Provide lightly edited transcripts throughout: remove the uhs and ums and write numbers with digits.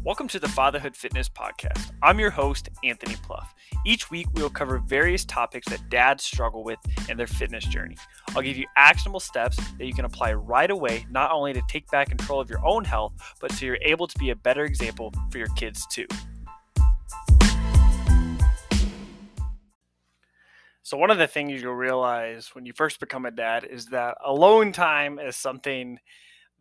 Welcome to the Fatherhood Fitness Podcast. I'm your host, Anthony Pluff. Each week, we will cover various topics that dads struggle with in their fitness journey. I'll give you actionable steps that you can apply right away, not only to take back control of your own health, but so you're able to be a better example for your kids too. So one of the things you'll realize when you first become a dad is that alone time is something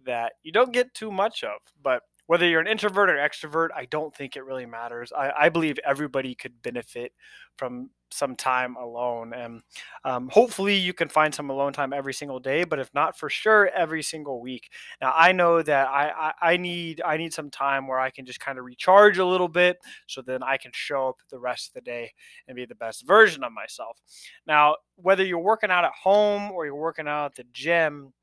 that you don't get too much of. But whether you're an introvert or extrovert, I don't think it really matters. I believe everybody could benefit from some time alone. And hopefully you can find some alone time every single day, but if not, for sure, every single week. Now, I know that I need some time where I can just kind of recharge a little bit so then I can show up the rest of the day and be the best version of myself. Now, whether you're working out at home or you're working out at the gym,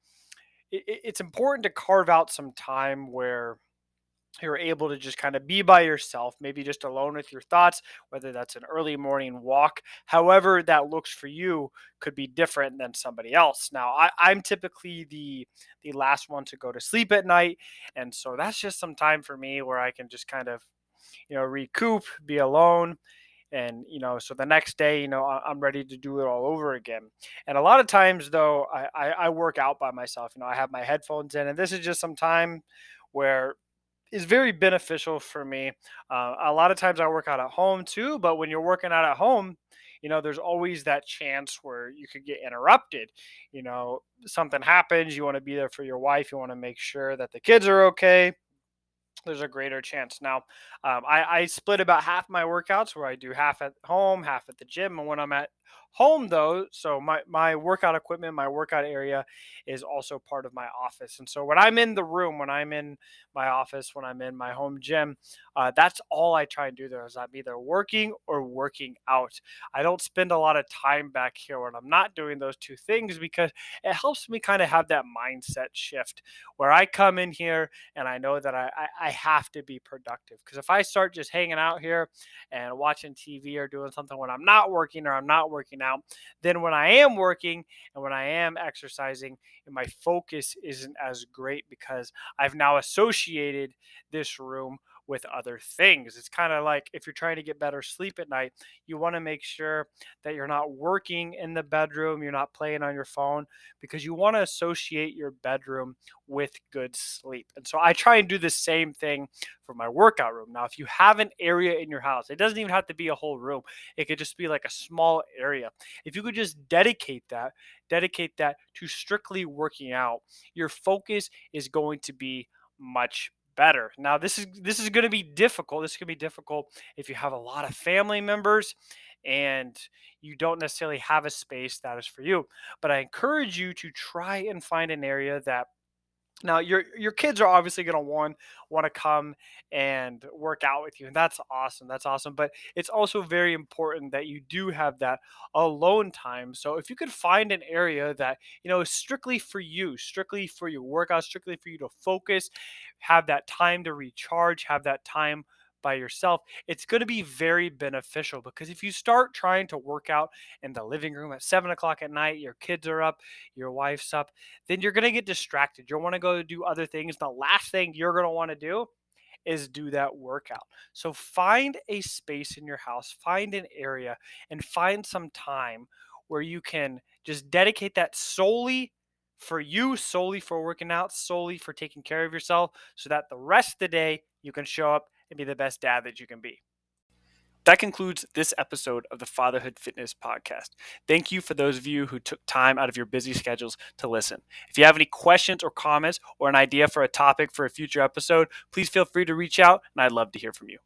it's important to carve out some time where you're able to just kind of be by yourself, maybe just alone with your thoughts, whether that's an early morning walk, however that looks for you could be different than somebody else. Now, I'm typically the last one to go to sleep at night. And so that's just some time for me where I can just kind of, recoup, be alone. And, so the next day, I'm ready to do it all over again. And a lot of times, though, I work out by myself. I have my headphones in, and this is just some time where is very beneficial for me. A lot of times I work out at home too, but when you're working out at home, there's always that chance where you could get interrupted. Something happens, you want to be there for your wife, you want to make sure that the kids are okay. There's a greater chance. Now, I split about half my workouts where I do half at home, half at the gym. And when I'm at home, though, so my workout equipment, my workout area is also part of my office. And so when I'm in the room, when I'm in my office, when I'm in my home gym, that's all I try and do there is I'm either working or working out. I don't spend a lot of time back here when I'm not doing those two things because it helps me kind of have that mindset shift where I come in here and I know that I have to be productive. Because if I start just hanging out here and watching TV or doing something when I'm not working or I'm not working out, then when I am working and when I am exercising, my focus isn't as great because I've now associated this room with other things. It's kind of like if you're trying to get better sleep at night, you want to make sure that you're not working in the bedroom, you're not playing on your phone, because you want to associate your bedroom with good sleep. And so I try and do the same thing for my workout room. Now, if you have an area in your house, it doesn't even have to be a whole room. It could just be like a small area. If you could just dedicate that to strictly working out, your focus is going to be much better. Now, this is going to be difficult. This can be difficult if you have a lot of family members and you don't necessarily have a space that is for you. But I encourage you to try and find an area that now your kids are obviously going to want to come and work out with you, and that's awesome. That's awesome. But it's also very important that you do have that alone time. So if you could find an area that is strictly for you, strictly for your workout, strictly for you to focus, have that time to recharge, have that time by yourself, it's going to be very beneficial. Because if you start trying to work out in the living room at 7 o'clock at night, your kids are up, your wife's up, then you're going to get distracted. You'll want to go do other things. The last thing you're going to want to do is do that workout. So find a space in your house, find an area, and find some time where you can just dedicate that solely for you, solely for working out, solely for taking care of yourself, so that the rest of the day you can show up and be the best dad that you can be. That concludes this episode of the Fatherhood Fitness Podcast. Thank you for those of you who took time out of your busy schedules to listen. If you have any questions or comments or an idea for a topic for a future episode, please feel free to reach out, and I'd love to hear from you.